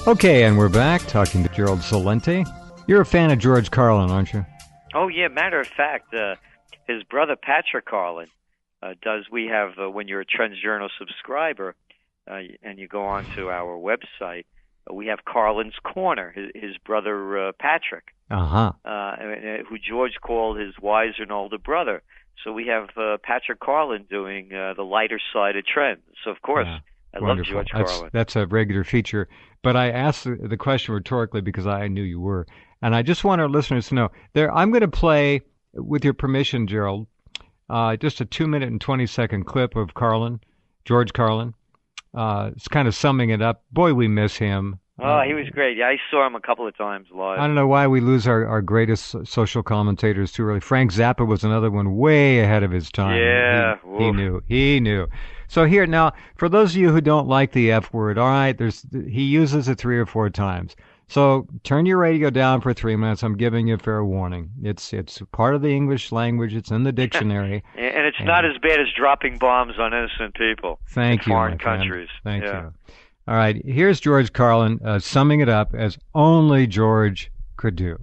Okay, and we're back talking to Gerald Celente. You're a fan of George Carlin, aren't you? Oh, yeah. Matter of fact, his brother Patrick Carlin does. We have, when you're a Trends Journal subscriber and you go on to our website, we have Carlin's Corner, his brother Patrick, who George called his wiser and older brother. So we have Patrick Carlin doing the lighter side of Trends. So, of course, I wonderful. love George Carlin. That's a regular feature. But I asked the question rhetorically because I knew you were. And I just want our listeners to know, I'm going to play, with your permission, Gerald, just a 2-minute and 20-second clip of George Carlin. It's kind of summing it up. Boy, we miss him. Oh, he was great. Yeah, I saw him a couple of times live. I don't know why we lose our greatest social commentators too early. Frank Zappa was another one way ahead of his time. Yeah. He knew. So here, now, for those of you who don't like the F word, all right, he uses it 3 or 4 times. So turn your radio down for 3 minutes. I'm giving you a fair warning. It's part of the English language. It's in the dictionary. and it's not as bad as dropping bombs on innocent people in foreign countries. Thank you. All right, here's George Carlin summing it up as only George could do.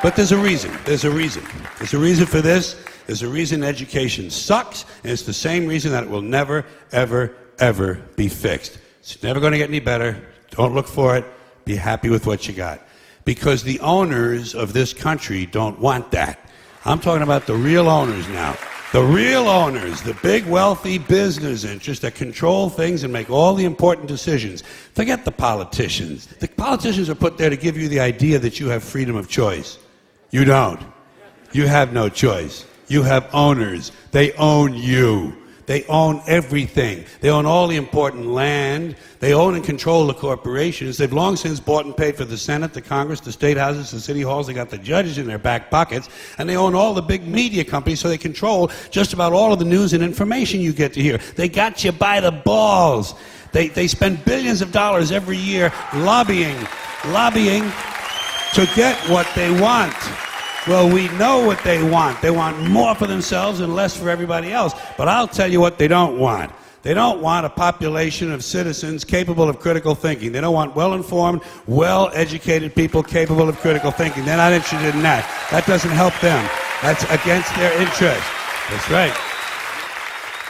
But there's a reason. There's a reason for this. There's a reason education sucks, and it's the same reason that it will never, ever, ever be fixed. It's never going to get any better. Don't look for it. Be happy with what you got. Because the owners of this country don't want that. I'm talking about the real owners now. The real owners, the big wealthy business interests that control things and make all the important decisions. Forget the politicians. The politicians are put there to give you the idea that you have freedom of choice. You don't. You have no choice. You have owners. They own you. They own everything. They own all the important land. They own and control the corporations. They've long since bought and paid for the Senate, the Congress, the state houses, the city halls. They got the judges in their back pockets. And they own all the big media companies, so they control just about all of the news and information you get to hear. They got you by the balls. They spend billions of dollars every year lobbying to get what they want. Well, we know what they want. They want more for themselves and less for everybody else. But I'll tell you what they don't want. They don't want a population of citizens capable of critical thinking. They don't want well-informed, well-educated people capable of critical thinking. They're not interested in that. That doesn't help them. That's against their interest. That's right.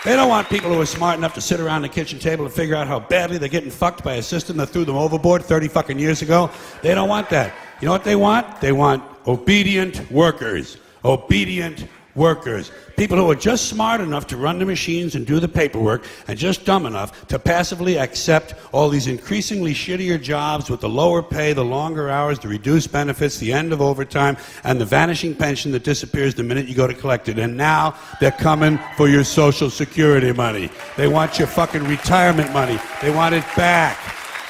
They don't want people who are smart enough to sit around the kitchen table and figure out how badly they're getting fucked by a system that threw them overboard 30 fucking years ago. They don't want that. You know what they want? They want obedient workers. Obedient workers. People who are just smart enough to run the machines and do the paperwork and just dumb enough to passively accept all these increasingly shittier jobs with the lower pay, the longer hours, the reduced benefits, the end of overtime, and the vanishing pension that disappears the minute you go to collect it. And now they're coming for your Social Security money. They want your fucking retirement money. They want it back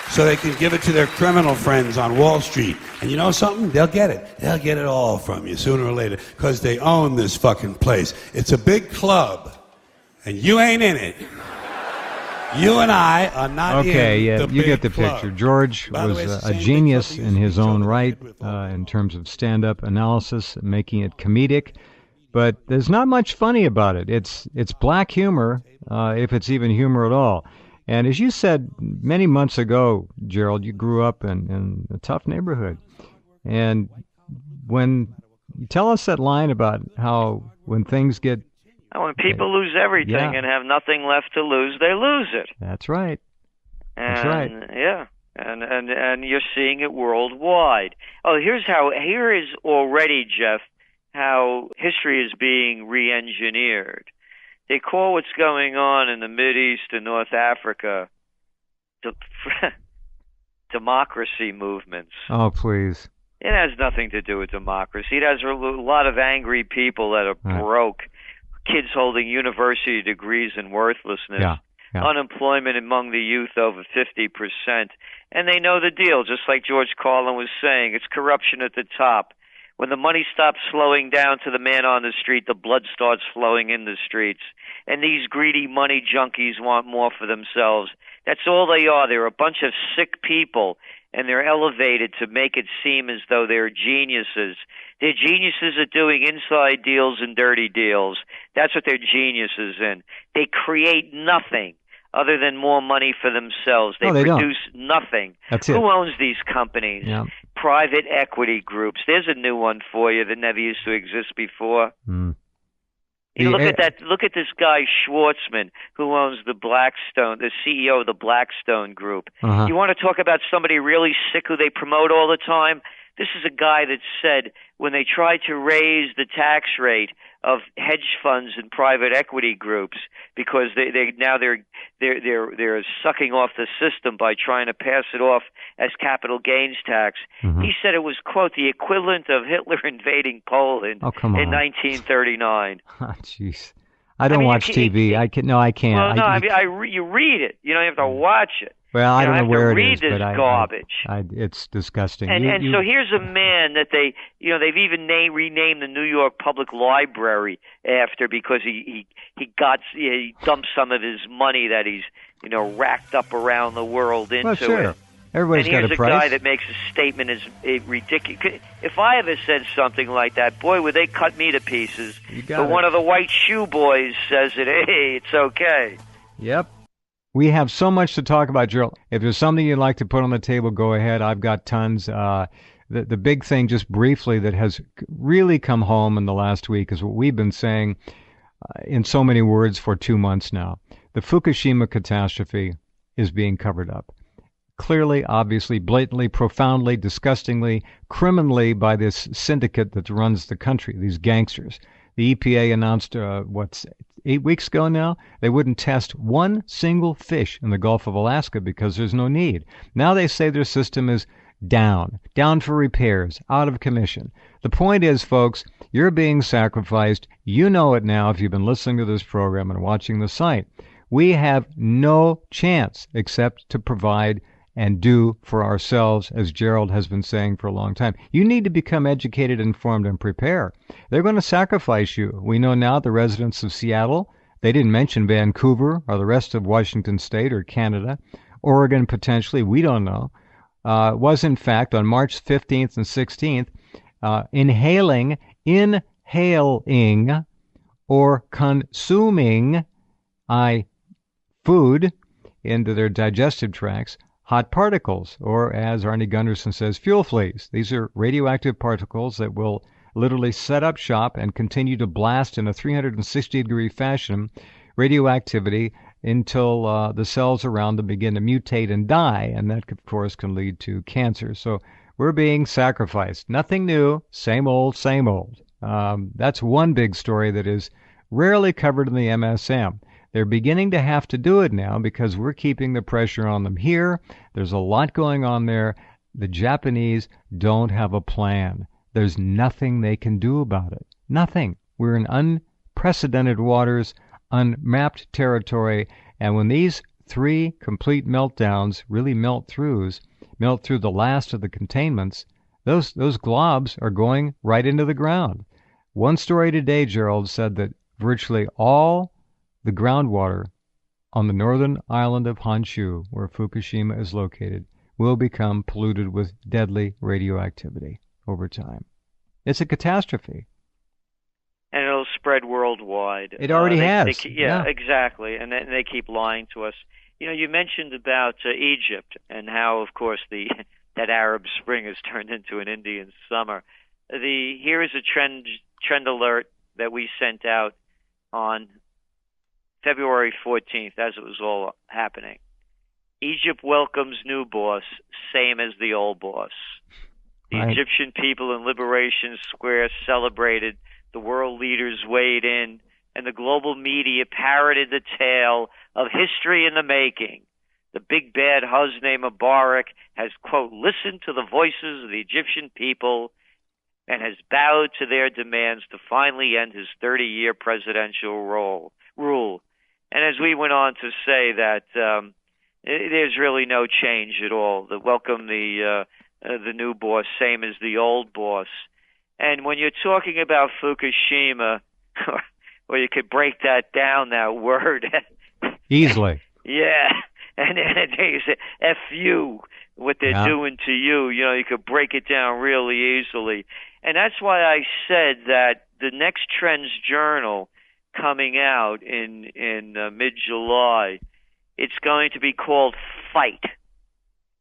so they can give it to their criminal friends on Wall Street. And you know something? They'll get it. They'll get it all from you sooner or later because they own this fucking place. It's a big club, and you ain't in it. You and I are not in the big club. Okay, you get the picture. George was a genius in his own right in terms of stand-up analysis, making it comedic. But there's not much funny about it. It's black humor, if it's even humor at all. And as you said many months ago, Gerald, you grew up in a tough neighborhood. And when you tell us that line about how when things get... When people lose everything and have nothing left to lose, they lose it. That's right. That's right. Yeah. And you're seeing it worldwide. Oh, here is already, Jeff, how history is being re-engineered. They call what's going on in the Mideast and North Africa democracy movements. Oh, please. It has nothing to do with democracy. It has a lot of angry people that are broke, kids holding university degrees in worthlessness, unemployment among the youth over 50%. And they know the deal, just like George Carlin was saying. It's corruption at the top. When the money stops flowing down to the man on the street, the blood starts flowing in the streets. And these greedy money junkies want more for themselves. That's all they are. They're a bunch of sick people, and they're elevated to make it seem as though they're geniuses. They're geniuses at doing inside deals and dirty deals. That's what they're geniuses in. They create nothing. other than more money for themselves. They produce nothing. That's it. Who owns these companies? Yeah. Private equity groups. There's a new one for you that never used to exist before. Mm. Look at that. Look at this guy Schwartzman, who owns the CEO of the Blackstone Group. Uh-huh. You want to talk about somebody really sick who they promote all the time? This is a guy that said when they tried to raise the tax rate of hedge funds and private equity groups because they're sucking off the system by trying to pass it off as capital gains tax. Mm-hmm. He said it was, quote, the equivalent of Hitler invading Poland in 1939. Oh, jeez. I don't watch TV. I can't. Well, no, you read it. You don't have to watch it. Well, I don't know where it is, but garbage. It's disgusting. And so here's a man that they've even renamed the New York Public Library after because he dumped some of his money that he's racked up around the world into sure. it. Everybody's got a price. And here's a guy that makes a statement is ridiculous. If I ever said something like that, boy, would they cut me to pieces. But one of the white shoe boys says it. Hey, it's okay. Yep. We have so much to talk about, Gerald. If there's something you'd like to put on the table, go ahead. I've got tons. The big thing, just briefly, that has really come home in the last week is what we've been saying in so many words for 2 months now. The Fukushima catastrophe is being covered up. Clearly, obviously, blatantly, profoundly, disgustingly, criminally by this syndicate that runs the country, these gangsters. The EPA announced, 8 weeks ago now, they wouldn't test one single fish in the Gulf of Alaska because there's no need. Now they say their system is down for repairs, out of commission. The point is, folks, you're being sacrificed. You know it now if you've been listening to this program and watching the site. We have no chance except to provide and do for ourselves, as Gerald has been saying for a long time. You need to become educated, informed, and prepare. They're going to sacrifice you. We know now the residents of Seattle, they didn't mention Vancouver or the rest of Washington State or Canada, Oregon potentially, we don't know, was in fact on March 15th and 16th inhaling or consuming food into their digestive tracts, hot particles, or as Arnie Gunderson says, fuel fleas. These are radioactive particles that will literally set up shop and continue to blast in a 360-degree fashion radioactivity until the cells around them begin to mutate and die, and that, of course, can lead to cancer. So we're being sacrificed. Nothing new, same old, same old. That's one big story that is rarely covered in the MSM. They're beginning to have to do it now because we're keeping the pressure on them here. There's a lot going on there. The Japanese don't have a plan. There's nothing they can do about it. Nothing. We're in unprecedented waters, unmapped territory, and when these 3 complete meltdowns really melt through the last of the containments, those globs are going right into the ground. One story today, Gerald, said that virtually all the groundwater on the northern island of Honshu, where Fukushima is located, will become polluted with deadly radioactivity over time. It's a catastrophe. And it'll spread worldwide. It already has. Yeah, exactly. And they keep lying to us. You mentioned about Egypt and how, of course, that Arab Spring has turned into an Indian summer. Here is a trend alert that we sent out on February 14th, as it was all happening. Egypt welcomes new boss, same as the old boss. The Right. Egyptian people in Liberation Square celebrated, the world leaders weighed in, and the global media parroted the tale of history in the making. The big bad Hosni Mubarak has, quote, listened to the voices of the Egyptian people and has bowed to their demands to finally end his 30-year presidential rule. And as we went on to say that there's really no change at all. Welcome the new boss, same as the old boss. And when you're talking about Fukushima, or you could break that down, that word. Easily. Yeah. And they say, F you, what they're doing to you. You could break it down really easily. And that's why I said that the next Trends Journal coming out in mid-July It's going to be called Fight.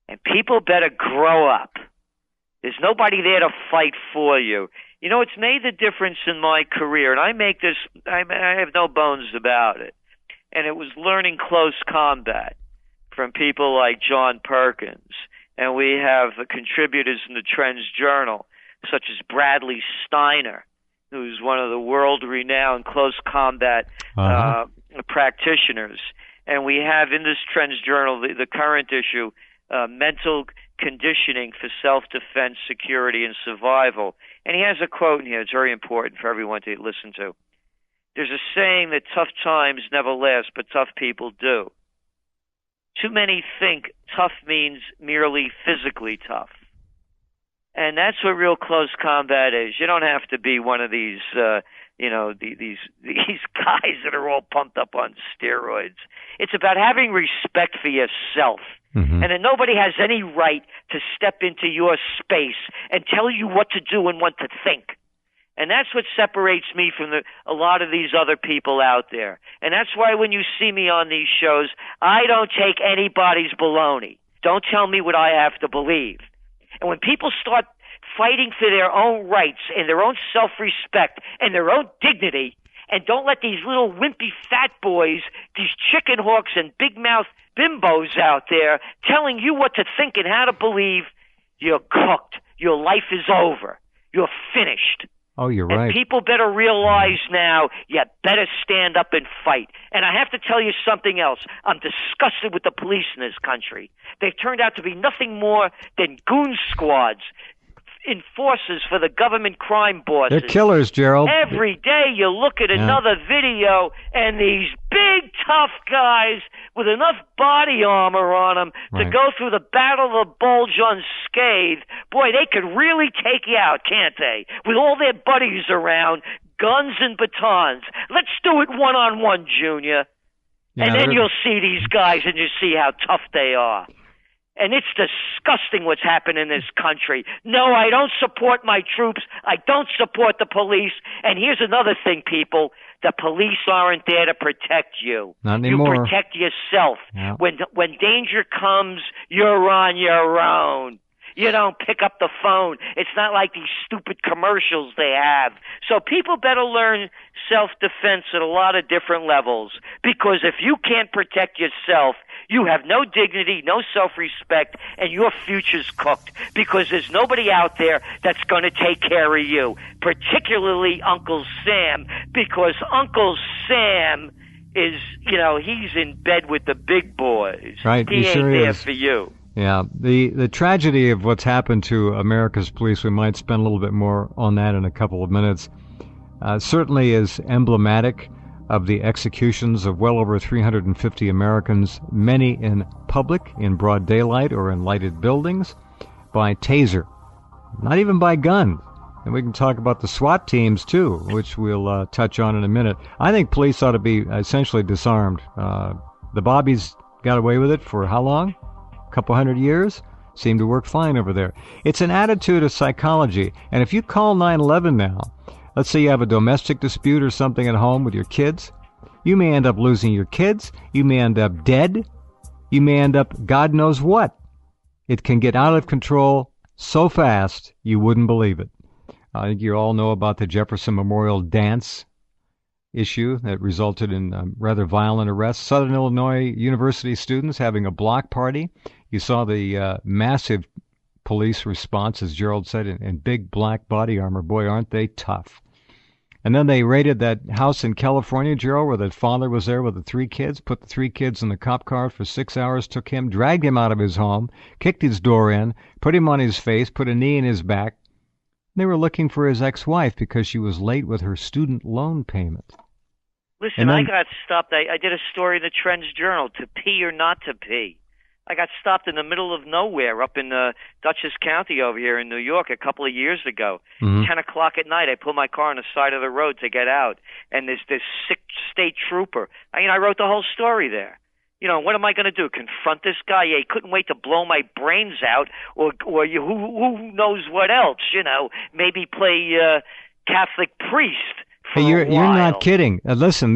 And people better grow up. There's nobody there to fight for you. You know, it's made the difference in my career, and I make this, I have no bones about it. And it was learning close combat from people like John Perkins. And we have contributors in the Trends Journal, such as Bradley Steiner, who's one of the world-renowned close combat practitioners. And we have in this Trends Journal, the current issue, mental conditioning for self-defense, security, and survival. And he has a quote in here. It's very important for everyone to listen to. There's a saying that tough times never last, but tough people do. Too many think tough means merely physically tough. And that's what real close combat is. You don't have to be one of these, these guys that are all pumped up on steroids. It's about having respect for yourself. Mm-hmm. And that nobody has any right to step into your space and tell you what to do and what to think. And that's what separates me from a lot of these other people out there. And that's why when you see me on these shows, I don't take anybody's baloney. Don't tell me what I have to believe. And when people start fighting for their own rights and their own self-respect and their own dignity, and don't let these little wimpy fat boys, these chicken hawks and big-mouth bimbos out there telling you what to think and how to believe, you're cooked. Your life is over. You're finished. Oh, you're right. And people better realize now, you better stand up and fight. And I have to tell you something else. I'm disgusted with the police in this country. They've turned out to be nothing more than goon squads, enforcers for the government crime bosses. They're killers, Gerald. Every day you look at another video, and these big, tough guys with enough body armor on them to go through the Battle of the Bulge unscathed, boy, they could really take you out, can't they? With all their buddies around, guns and batons. Let's do it one-on-one, Junior. Yeah, and then you'll see these guys and you see how tough they are. And it's disgusting what's happened in this country. No, I don't support my troops. I don't support the police. And here's another thing, people. The police aren't there to protect you. Not anymore. You protect yourself. Yeah. When danger comes, you're on your own. You don't pick up the phone. It's not like these stupid commercials they have. So people better learn self-defense at a lot of different levels. Because if you can't protect yourself, you have no dignity, no self-respect, and your future's cooked. Because there's nobody out there that's going to take care of you. Particularly Uncle Sam. Because Uncle Sam is, he's in bed with the big boys. Right, he ain't sure there is. for you. Yeah, the tragedy of what's happened to America's police, we might spend a little bit more on that in a couple of minutes, certainly is emblematic of the executions of well over 350 Americans, many in public, in broad daylight or in lighted buildings, by taser, not even by gun. And we can talk about the SWAT teams, too, which we'll touch on in a minute. I think police ought to be essentially disarmed. The Bobbies got away with it for how long? Couple hundred years, seem to work fine over there. It's an attitude of psychology. And if you call 911 now, let's say you have a domestic dispute or something at home with your kids, you may end up losing your kids. You may end up dead. You may end up God knows what. It can get out of control so fast you wouldn't believe it. I think you all know about the Jefferson Memorial Dance issue that resulted in rather violent arrests. Southern Illinois University students having a block party. You saw the massive police response, as Gerald said, in big black body armor. Boy, aren't they tough. And then they raided that house in California, Gerald, where the father was there with the 3 kids, put the 3 kids in the cop car for 6 hours, took him, dragged him out of his home, kicked his door in, put him on his face, put a knee in his back. They were looking for his ex-wife because she was late with her student loan payment. Listen, I got stopped. I did a story in the Trends Journal, to pee or not to pee. I got stopped in the middle of nowhere up in Dutchess County over here in New York a couple of years ago. 10 o'clock at night, I pulled my car on the side of the road to get out, and there's this sick state trooper. I wrote the whole story there. What am I going to do? Confront this guy? Yeah, he couldn't wait to blow my brains out, or who knows what else? Maybe play Catholic priest. Hey, you're not kidding. Listen,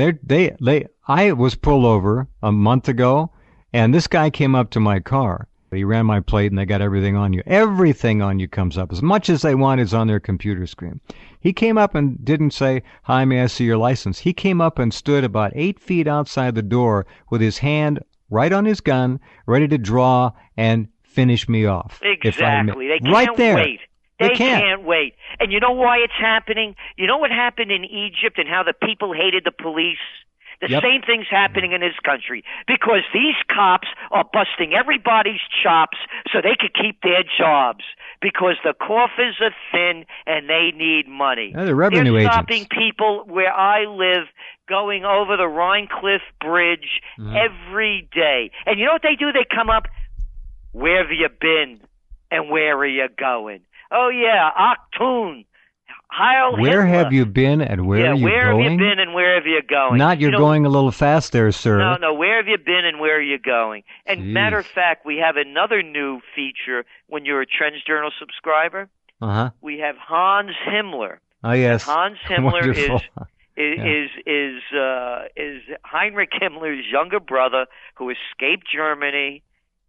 I was pulled over a month ago, And this guy came up to my car. He ran my plate, and they got everything on you. Everything on you comes up. As much as they want is on their computer screen. He came up and didn't say, "Hi, may I see your license?" He came up and stood about 8 feet outside the door with his hand right on his gun, ready to draw and finish me off. Exactly. They can't right there. wait. They can't wait. And you know why it's happening? You know what happened in Egypt and how the people hated the police? The same thing's happening in this country because these cops are busting everybody's chops so they could keep their jobs because the coffers are thin and they need money. They're revenue They're agents. stopping people where I live going over the Rhine Cliff Bridge every day. And you know what they do? They come up, "Where have you been and where are you going?" "Oh, yeah, Achtung. Heil Where Hitler." have you been and where are you where going? have you been and where have you going? Not you're going a little fast there, sir. No, where have you been and where are you going? And Jeez. Matter of fact, we have another new feature when you're a Trends Journal subscriber. Uh-huh. We have Hans Himmler. Oh, yes. Hans Himmler Wonderful. is Heinrich Himmler's younger brother who escaped Germany,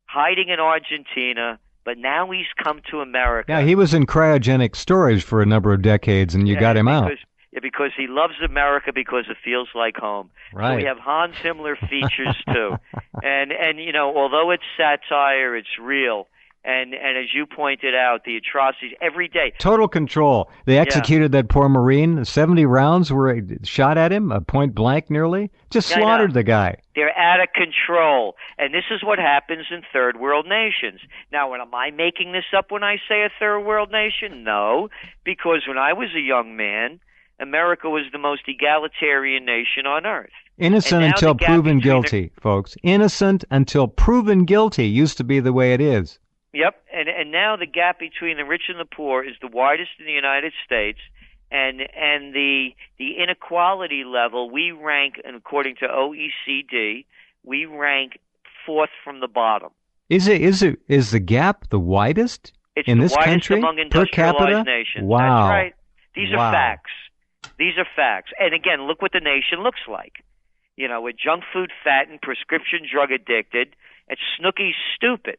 hiding in Argentina, but now he's come to America. Yeah, he was in cryogenic storage for a number of decades, and you got him out. Because he loves America because it feels like home. Right. So we have Hans Himmler features too. And you know, although it's satire, it's real. And as you pointed out, the atrocities every day. Total control. They executed that poor Marine. 70 rounds were shot at him, point blank nearly. Just slaughtered the guy. They're out of control. And this is what happens in third world nations. Now, am I making this up when I say a third world nation? No, because when I was a young man, America was the most egalitarian nation on earth. Innocent until proven guilty, folks. Innocent until proven guilty used to be the way it is. Yep, and now the gap between the rich and the poor is the widest in the United States, and the inequality level, we rank, and according to OECD, we rank fourth from the bottom. Is the gap the widest in this country among per capita? Nations. Wow. That's right. These are facts. These are facts. And again, look what the nation looks like. You know, with junk food fattened, prescription drug addicted, and Snooki's stupid.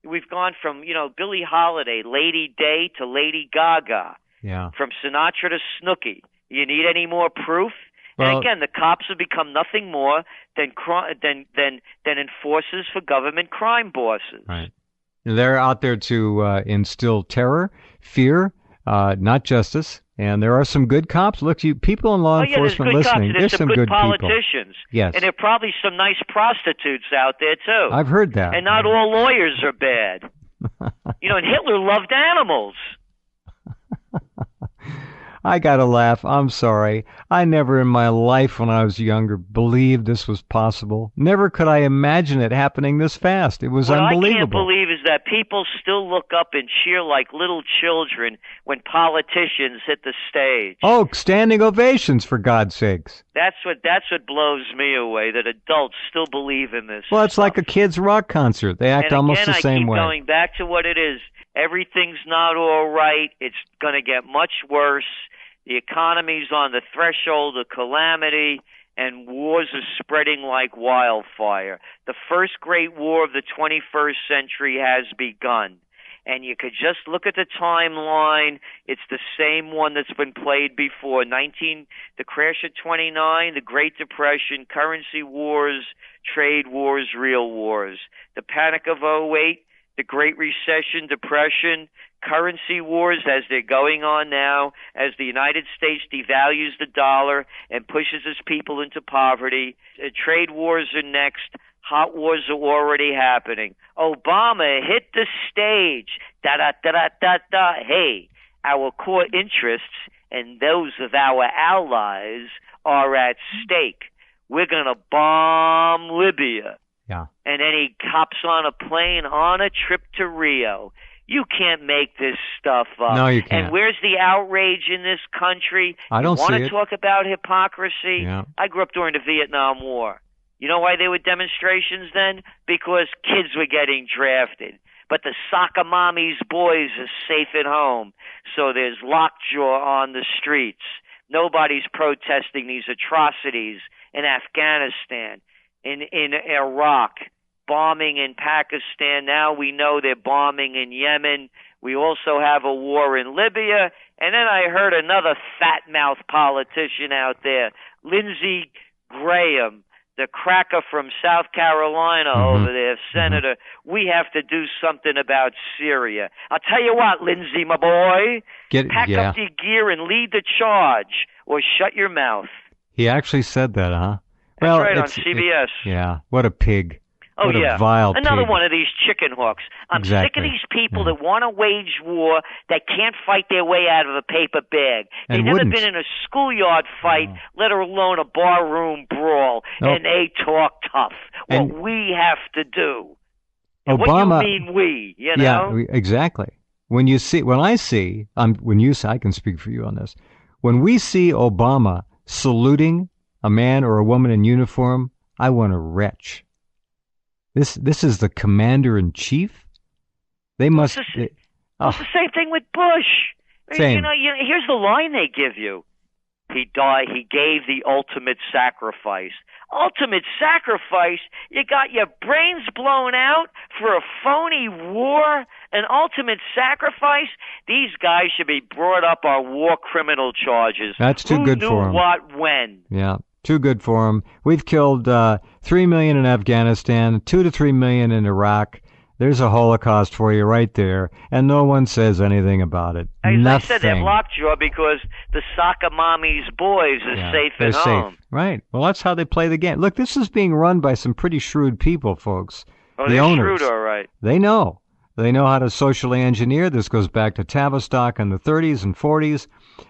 We've gone from, Billie Holiday, Lady Day to Lady Gaga. Yeah. From Sinatra to Snooki. You need any more proof? Well, and again, the cops have become nothing more than enforcers for government crime bosses. Right. They're out there to instill terror, fear, not justice. And there are some good cops. Look, you people in law enforcement listening, there's some good people. politicians. Yes. And there are probably some nice prostitutes out there, too. I've heard that. And not all lawyers are bad. And Hitler loved animals. I gotta laugh. I'm sorry. I never in my life when I was younger believed this was possible. Never could I imagine it happening this fast. It was unbelievable. What I can't believe is that people still look up and cheer like little children when politicians hit the stage. Oh, standing ovations, for God's sakes. That's what blows me away, that adults still believe in this. Well, it's like a kid's rock concert. They act almost the same way. I keep going back to what it is. Everything's not all right. It's going to get much worse. The economy's on the threshold of calamity, and wars are spreading like wildfire. The first great war of the 21st century has begun. And you could just look at the timeline. It's the same one that's been played before. The crash of 29, the Great Depression, currency wars, trade wars, real wars. The panic of 08, the Great Recession, Depression, currency wars as they're going on now, as the United States devalues the dollar and pushes its people into poverty. Trade wars are next. Hot wars are already happening. Obama hit the stage. Da-da-da-da-da-da. Hey, our core interests and those of our allies are at stake. We're going to bomb Libya. Yeah. And then he hops on a plane on a trip to Rio. You can't make this stuff up. No, you can't. And where's the outrage in this country? I don't see it. You want to talk about hypocrisy? Yeah. I grew up during the Vietnam War. You know why there were demonstrations then? Because kids were getting drafted. But the soccer mommy's boys are safe at home. So there's lockjaw on the streets. Nobody's protesting these atrocities in Afghanistan, in Iraq, bombing in Pakistan. Now we know they're bombing in Yemen. We also have a war in Libya. And then I heard another fat-mouthed politician out there, Lindsey Graham, the cracker from South Carolina over there, Senator. We have to do something about Syria. I'll tell you what, Lindsey, my boy, pack up your gear and lead the charge, or shut your mouth. He actually said that, huh? That's right, on CBS. What a pig. Oh, what yeah. A vile Another pig. one of these chicken hawks. I'm sick of these people that want to wage war, that can't fight their way out of a paper bag. They've never been in a schoolyard fight, let alone a barroom brawl, and they talk tough. What we have to do. And Obama, what you mean we, you know? Yeah, exactly. When I can speak for you on this. When we see Obama saluting a man or a woman in uniform, I want to retch. This is the commander-in-chief? They must... It's the same thing with Bush. Same. You know, here's the line they give you. He died. He gave the ultimate sacrifice. Ultimate sacrifice? You got your brains blown out for a phony war? An ultimate sacrifice? These guys should be brought up on war criminal charges. That's too good for them. Who knew what when? Yeah. Too good for them. We've killed 3 million in Afghanistan, 2 to 3 million in Iraq. There's a Holocaust for you right there, and no one says anything about it. As Nothing. I said, they're lockjaw because the soccer mommy's boys are safe at home. Safe. Right. Well, that's how they play the game. Look, this is being run by some pretty shrewd people, folks. Oh, the they're owners. Shrewd, all right. They know. They know how to socially engineer. This goes back to Tavistock in the 30s and 40s.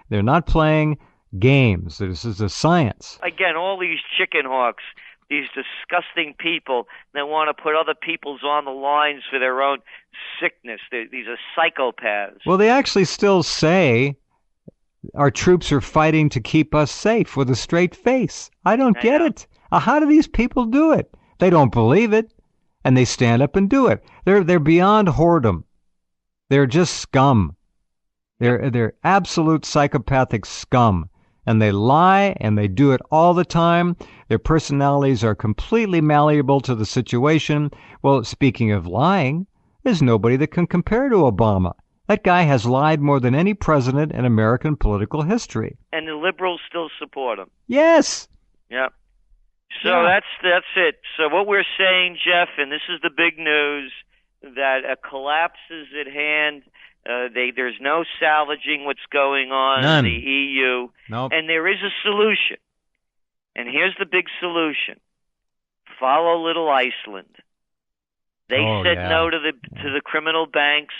They're not playing games. This is a science. Again, all these chicken hawks, these disgusting people that want to put other people's on the lines for their own sickness. These are psychopaths. Well, they actually still say our troops are fighting to keep us safe with a straight face. I don't get it. How do these people do it? They don't believe it, and they stand up and do it. They're beyond whoredom. They're just scum. They're absolute psychopathic scum. And they lie, and they do it all the time. Their personalities are completely malleable to the situation. Well, speaking of lying, there's nobody that can compare to Obama. That guy has lied more than any president in American political history. And the liberals still support him. Yes. Yep. So that's it. So what we're saying, Jeff, and this is the big news, that a collapse is at hand. There's no salvaging what's going on in the EU. Nope. And there is a solution. And here's the big solution. Follow little Iceland. They said no to the criminal banks.